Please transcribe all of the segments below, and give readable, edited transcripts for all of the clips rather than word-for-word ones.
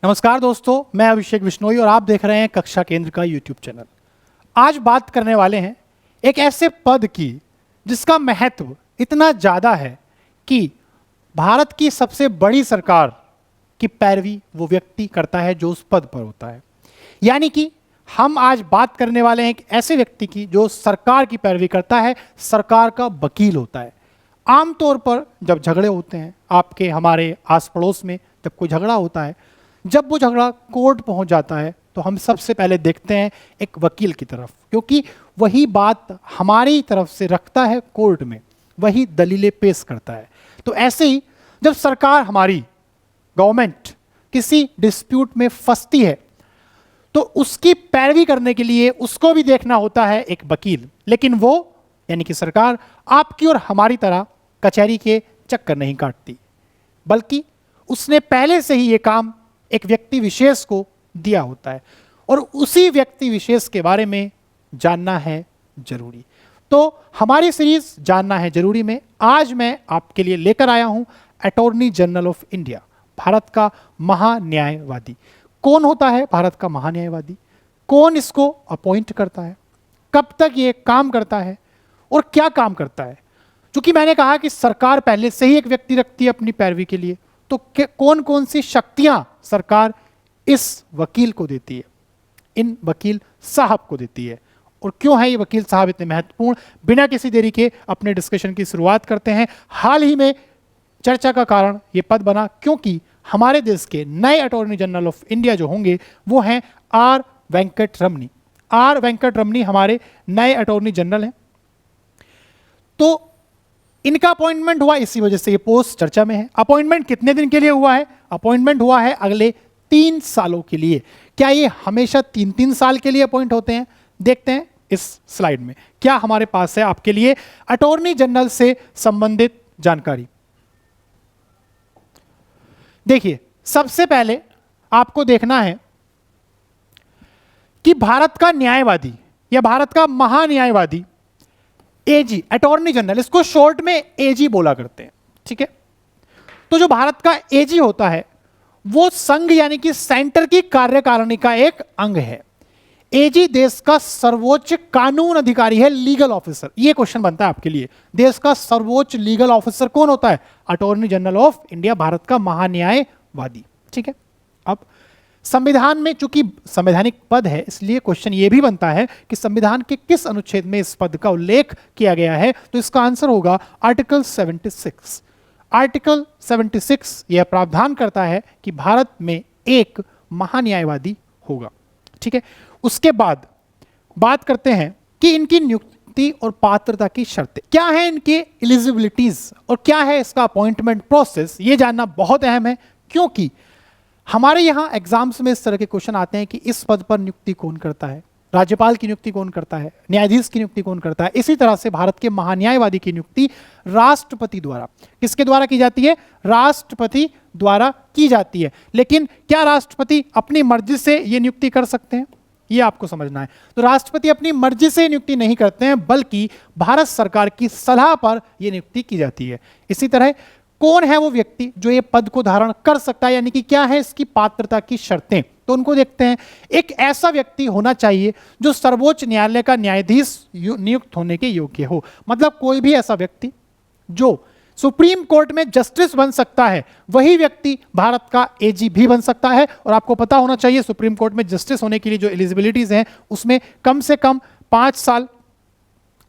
नमस्कार दोस्तों, मैं अभिषेक बिश्नोई और आप देख रहे हैं कक्षा केंद्र का यूट्यूब चैनल। आज बात करने वाले हैं एक ऐसे पद की जिसका महत्व इतना ज़्यादा है कि भारत की सबसे बड़ी सरकार की पैरवी वो व्यक्ति करता है जो उस पद पर होता है। यानी कि हम आज बात करने वाले हैं एक ऐसे व्यक्ति की जो सरकार की पैरवी करता है, सरकार का वकील होता है। आमतौर पर जब झगड़े होते हैं आपके हमारे आस पड़ोस में, जब कोई झगड़ा होता है, जब वो झगड़ा कोर्ट पहुंच जाता है तो हम सबसे पहले देखते हैं एक वकील की तरफ, क्योंकि वही बात हमारी तरफ से रखता है कोर्ट में, वही दलीलें पेश करता है। तो ऐसे ही जब सरकार हमारी गवर्नमेंट किसी डिस्प्यूट में फंसती है तो उसकी पैरवी करने के लिए उसको भी देखना होता है एक वकील। लेकिन वो यानी कि सरकार आपकी और हमारी तरह कचहरी के चक्कर नहीं काटती, बल्कि उसने पहले से ही ये काम एक व्यक्ति विशेष को दिया होता है और उसी व्यक्ति विशेष के बारे में जानना है जरूरी। तो हमारी सीरीज जानना है जरूरी में आज मैं आपके लिए लेकर आया हूं attorney general of India, Bharat का महान्यायवादी। कौन होता है भारत का महान्यायवादी, कौन इसको अपॉइंट करता है, कब तक ये काम करता है और क्या काम करता है। चूंकि मैंने कहा कि सरकार पहले से ही एक व्यक्ति रखती है अपनी पैरवी के लिए, तो कौन कौन सी शक्तियां सरकार इस वकील को देती है, इन वकील साहब को देती है, और क्यों है ये वकील साहब इतने महत्वपूर्ण। बिना किसी देरी के अपने डिस्कशन की शुरुआत करते हैं। हाल ही में चर्चा का कारण ये पद बना क्योंकि हमारे देश के नए अटॉर्नी जनरल ऑफ इंडिया जो होंगे वो हैं आर वेंकट रमनी। आर वेंकट रमनी हमारे नए अटॉर्नी जनरल हैं। तो इनका अपॉइंटमेंट हुआ, इसी वजह से ये पोस्ट चर्चा में है। अपॉइंटमेंट कितने दिन के लिए हुआ है? अपॉइंटमेंट हुआ है अगले 3 सालों के लिए। क्या ये हमेशा 3-3 साल के लिए अपॉइंट होते हैं? देखते हैं इस स्लाइड में क्या हमारे पास है आपके लिए अटॉर्नी जनरल से संबंधित जानकारी। देखिए, सबसे पहले आपको देखना है कि भारत का न्यायवादी या भारत का महान्यायवादी एजी, अटॉर्नी जनरल, इसको शॉर्ट में एजी बोला करते हैं, ठीक है। तो जो भारत का एजी होता है वो संघ यानी कि सेंटर की कार्यकारिणी का एक अंग है। एजी देश का सर्वोच्च कानून अधिकारी है, लीगल ऑफिसर। ये क्वेश्चन बनता है आपके लिए, देश का सर्वोच्च लीगल ऑफिसर कौन होता है? Attorney general of India, Bharat का महान्यायवादी, ठीक है। अब संविधान में चूंकि संवैधानिक पद है, इसलिए क्वेश्चन यह भी बनता है कि संविधान के किस अनुच्छेद में इस पद का उल्लेख किया गया है। तो इसका आंसर होगा आर्टिकल 76। आर्टिकल 76 यह प्रावधान करता है कि भारत में एक महान्यायवादी होगा, ठीक है। उसके बाद बात करते हैं कि इनकी नियुक्ति और पात्रता की शर्तें क्या हैं, इनके एलिजिबिलिटीज और क्या है इसका अपॉइंटमेंट प्रोसेस। ये जानना बहुत अहम है क्योंकि हमारे यहाँ एग्जाम्स में इस तरह के क्वेश्चन आते हैं कि इस पद पर नियुक्ति कौन करता है, राज्यपाल की नियुक्ति कौन करता है, न्यायाधीश की नियुक्ति कौन करता है। इसी तरह से भारत के महान्यायवादी की नियुक्ति राष्ट्रपति द्वारा, किसके द्वारा की जाती है? राष्ट्रपति द्वारा की जाती है। लेकिन क्या राष्ट्रपति अपनी मर्जी से यह नियुक्ति कर सकते हैं? ये आपको समझना है। तो राष्ट्रपति अपनी मर्जी से नियुक्ति नहीं करते हैं, बल्कि भारत सरकार की सलाह पर यह नियुक्ति की जाती है। इसी तरह कौन है वो व्यक्ति जो ये पद को धारण कर सकता है, यानी कि क्या है इसकी पात्रता की शर्तें, तो उनको देखते हैं। एक ऐसा व्यक्ति होना चाहिए जो सर्वोच्च न्यायालय का न्यायाधीश नियुक्त होने के योग्य हो। मतलब कोई भी ऐसा व्यक्ति जो सुप्रीम कोर्ट में जस्टिस बन सकता है, वही व्यक्ति भारत का एजी भी बन सकता है। और आपको पता होना चाहिए सुप्रीम कोर्ट में जस्टिस होने के लिए जो एलिजिबिलिटीज हैं उसमें कम से कम 5 साल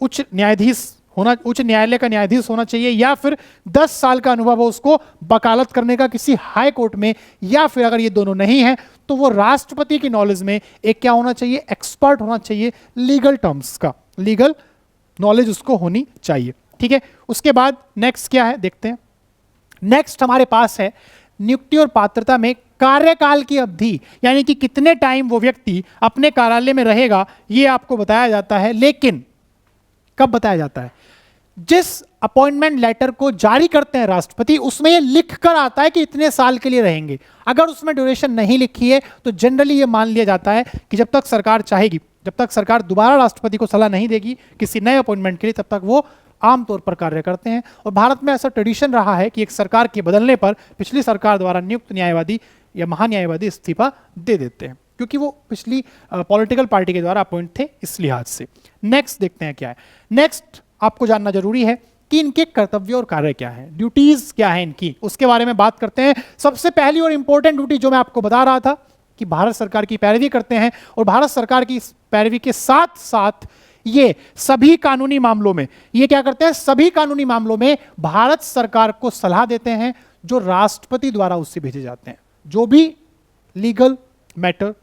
उच्च न्यायालय का न्यायाधीश होना चाहिए, या फिर 10 साल का अनुभव हो उसको वकालत करने का किसी हाई कोर्ट में, या फिर अगर ये दोनों नहीं है तो वो राष्ट्रपति की नॉलेज में एक क्या होना चाहिए? एक्सपर्ट होना चाहिए, लीगल टर्म्स का लीगल नॉलेज उसको होनी चाहिए, ठीक है। उसके बाद नेक्स्ट क्या है देखते हैं। नेक्स्ट हमारे पास है नियुक्ति और पात्रता में कार्यकाल की अवधि, यानी कि कितने टाइम वो व्यक्ति अपने कार्यालय में रहेगा, ये आपको बताया जाता है। लेकिन कब बताया जाता है? जिस अपॉइंटमेंट लेटर को जारी करते हैं राष्ट्रपति, उसमें यह लिख कर आता है कि इतने साल के लिए रहेंगे। अगर उसमें ड्यूरेशन नहीं लिखी है तो जनरली यह मान लिया जाता है कि जब तक सरकार चाहेगी, जब तक सरकार दोबारा राष्ट्रपति को सलाह नहीं देगी किसी नए अपॉइंटमेंट के लिए, तब तक वो आमतौर पर कार्य करते हैं। और भारत में ऐसा ट्रेडिशन रहा है कि एक सरकार के बदलने पर पिछली सरकार द्वारा नियुक्त न्यायवादी या महान्यायवादी इस्तीफा दे देते हैं, क्योंकि वो पिछली पॉलिटिकल पार्टी के द्वारा अपॉइंट थे इस लिहाज से। नेक्स्ट देखते हैं क्या है। नेक्स्ट आपको जानना जरूरी है कि इनके कर्तव्य और कार्य क्या है, ड्यूटीज क्या है इनकी, उसके बारे में बात करते हैं। सबसे पहली और इंपॉर्टेंट ड्यूटी जो मैं आपको बता रहा था कि भारत सरकार की पैरवी करते हैं, और भारत सरकार की पैरवी के साथ साथ ये सभी कानूनी मामलों में, ये क्या करते हैं, सभी कानूनी मामलों में भारत सरकार को सलाह देते हैं जो राष्ट्रपति द्वारा उससे भेजे जाते हैं। जो भी लीगल मैटर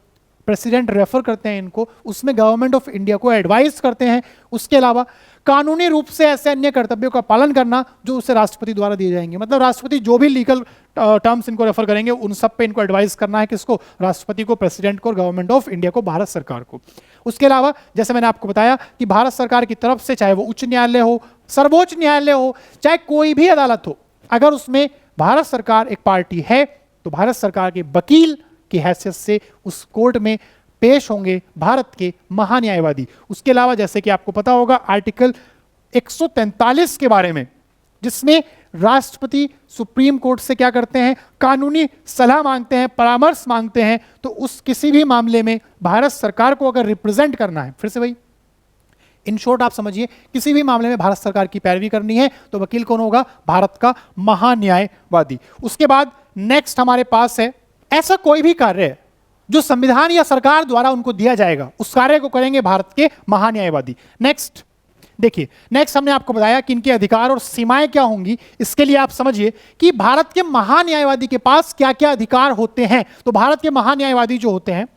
प्रेसिडेंट रेफर करते हैं इनको, उसमें गवर्नमेंट ऑफ इंडिया को एडवाइस करते हैं। उसके अलावा कानूनी रूप से ऐसे अन्य कर्तव्यों का पालन करना जो उसे राष्ट्रपति द्वारा दिए जाएंगे। मतलब राष्ट्रपति जो भी लीगल टर्म्स इनको रेफर करेंगे उन सब पे इनको एडवाइस करना है, किसको, राष्ट्रपति को, प्रेसिडेंट को और गवर्नमेंट ऑफ इंडिया को, भारत सरकार को। उसके अलावा जैसे मैंने आपको बताया कि भारत सरकार की तरफ से, चाहे वो उच्च न्यायालय हो, सर्वोच्च न्यायालय हो, चाहे कोई भी अदालत हो, अगर उसमें भारत सरकार एक पार्टी है तो भारत सरकार के वकील की हैसियत से उस कोर्ट में पेश होंगे भारत के महान्यायवादी। उसके अलावा जैसे कि आपको पता होगा आर्टिकल 143 के बारे में, जिसमें राष्ट्रपति सुप्रीम कोर्ट से क्या करते हैं, कानूनी सलाह मांगते हैं, परामर्श मांगते हैं। तो उस किसी भी मामले में भारत सरकार को अगर रिप्रेजेंट करना है, फिर से वही इन शॉर्ट आप समझिए, किसी भी मामले में भारत सरकार की पैरवी करनी है तो वकील कौन होगा, भारत का महान्यायवादी। उसके बाद नेक्स्ट हमारे पास है, ऐसा कोई भी कार्य जो संविधान या सरकार द्वारा उनको दिया जाएगा उस कार्य को करेंगे भारत के महान्यायवादी। नेक्स्ट देखिए, नेक्स्ट हमने आपको बताया कि इनके अधिकार और सीमाएं क्या होंगी। इसके लिए आप समझिए कि भारत के महान्यायवादी के पास क्या क्या अधिकार होते हैं। तो भारत के महान्यायवादी जो होते हैं,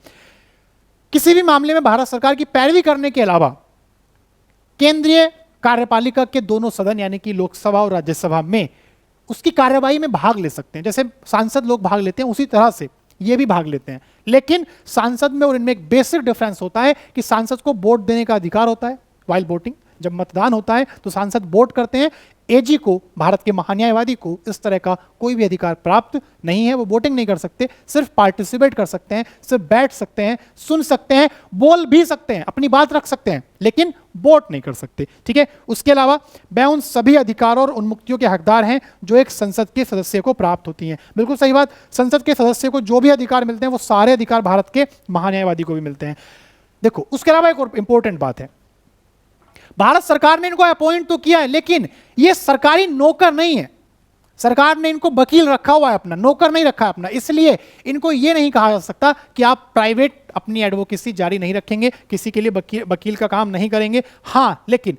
किसी भी मामले में भारत सरकार की पैरवी करने के अलावा केंद्रीय कार्यपालिका के दोनों सदन यानी कि लोकसभा और राज्यसभा में उसकी कार्यवाही में भाग ले सकते हैं। जैसे सांसद लोग भाग लेते हैं उसी तरह से ये भी भाग लेते हैं, लेकिन सांसद में और इनमें एक बेसिक डिफरेंस होता है कि सांसद को वोट देने का अधिकार होता है वाइल वोटिंग। जब मतदान होता है तो सांसद वोट करते हैं। एजी को, भारत के महान्यायवादी को, इस तरह का कोई भी अधिकार प्राप्त नहीं है। वो वोटिंग नहीं कर सकते, सिर्फ पार्टिसिपेट कर सकते हैं, सिर्फ बैठ सकते हैं, सुन सकते हैं, बोल भी सकते हैं, अपनी बात रख सकते हैं, लेकिन वोट नहीं कर सकते। ठीक है। उसके अलावा वह उन सभी अधिकारों और उन्मुक्तियों के हकदार हैं जो एक संसद के सदस्य को प्राप्त होती हैं। बिल्कुल सही बात, संसद के सदस्य को जो भी अधिकार मिलते हैं वो सारे अधिकार भारत के महान्यायवादी को भी मिलते हैं। देखो, उसके अलावा एक और इंपॉर्टेंट बात है, भारत सरकार ने इनको अपॉइंट तो किया है, लेकिन ये सरकारी नौकर नहीं है। सरकार ने इनको वकील रखा हुआ है, अपना नौकर नहीं रखा है अपना। इसलिए इनको ये नहीं कहा जा सकता कि आप प्राइवेट अपनी एडवोकेसी जारी नहीं रखेंगे, किसी के लिए वकील का काम नहीं करेंगे। हाँ, लेकिन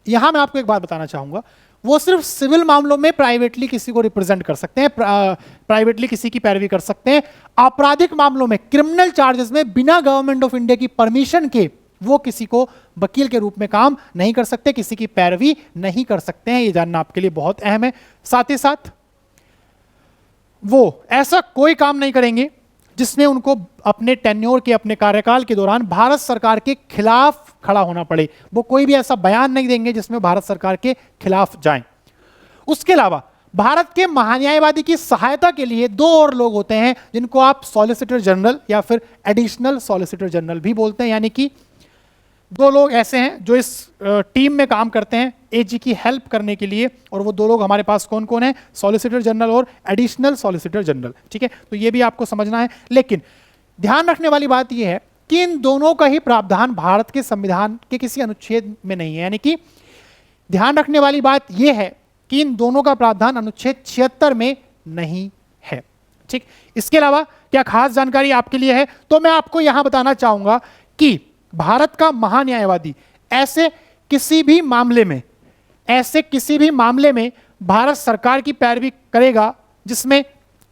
यहां मैं आपको एक बात बताना चाहूंगा, वो सिर्फ सिविल मामलों में प्राइवेटली किसी को रिप्रेजेंट कर सकते हैं, प्राइवेटली किसी की पैरवी कर सकते हैं। आपराधिक मामलों में, क्रिमिनल चार्जेस में बिना गवर्नमेंट ऑफ इंडिया की परमिशन के वो किसी को वकील के रूप में काम नहीं कर सकते, किसी की पैरवी नहीं कर सकते हैं। ये जानना आपके लिए बहुत अहम है। साथ ही साथ वो ऐसा कोई काम नहीं करेंगे जिसमें उनको अपने टेन्योर के, अपने कार्यकाल के दौरान भारत सरकार के खिलाफ खड़ा होना पड़े। वो कोई भी ऐसा बयान नहीं देंगे जिसमें भारत सरकार के खिलाफ जाएं। उसके अलावा भारत के महान्यायवादी की सहायता के लिए दो और लोग होते हैं जिनको आप सॉलिसिटर जनरल या फिर एडिशनल सॉलिसिटर जनरल भी बोलते हैं। यानी कि दो लोग ऐसे हैं जो इस टीम में काम करते हैं एजी की हेल्प करने के लिए, और वो दो लोग हमारे पास कौन कौन है, सॉलिसिटर जनरल और एडिशनल सॉलिसिटर जनरल। ठीक है, तो ये भी आपको समझना है। लेकिन ध्यान रखने वाली बात ये है कि इन दोनों का ही प्रावधान भारत के संविधान के किसी अनुच्छेद में नहीं है। यानी कि ध्यान रखने वाली बात यह है कि इन दोनों का प्रावधान अनुच्छेद 76 में नहीं है। ठीक, इसके अलावा क्या खास जानकारी आपके लिए है तो मैं आपको यहां बताना चाहूंगा कि भारत का महान्यायवादी ऐसे किसी भी मामले में भारत सरकार की पैरवी करेगा जिसमें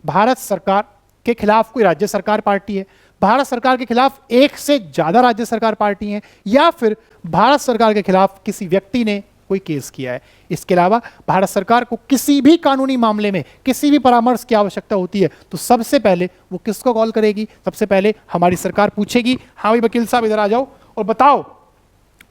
भारत सरकार के खिलाफ कोई राज्य सरकार पार्टी है, भारत सरकार के खिलाफ एक से ज्यादा राज्य सरकार पार्टी है, या फिर भारत सरकार के खिलाफ किसी व्यक्ति ने कोई केस किया है। इसके अलावा भारत सरकार को किसी भी कानूनी मामले में किसी भी परामर्श की आवश्यकता होती है तो सबसे पहले वो किसको कॉल करेगी, सबसे पहले हमारी सरकार पूछेगी, हाँ भाई वकील साहब इधर आ जाओ और बताओ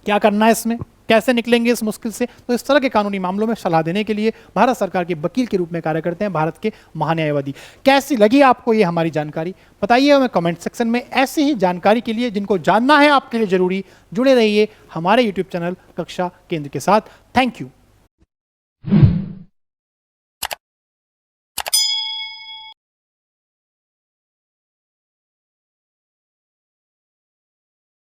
क्या करना है, इसमें कैसे निकलेंगे इस मुश्किल से। तो इस तरह के कानूनी मामलों में सलाह देने के लिए भारत सरकार के वकील के रूप में कार्य करते हैं भारत के महान्यायवादी। कैसी लगी आपको ये हमारी जानकारी, बताइए हमें कमेंट सेक्शन में। ऐसी ही जानकारी के लिए जिनको जानना है आपके लिए जरूरी, जुड़े रहिए हमारे यूट्यूब चैनल कक्षा केंद्र के साथ। Thank you.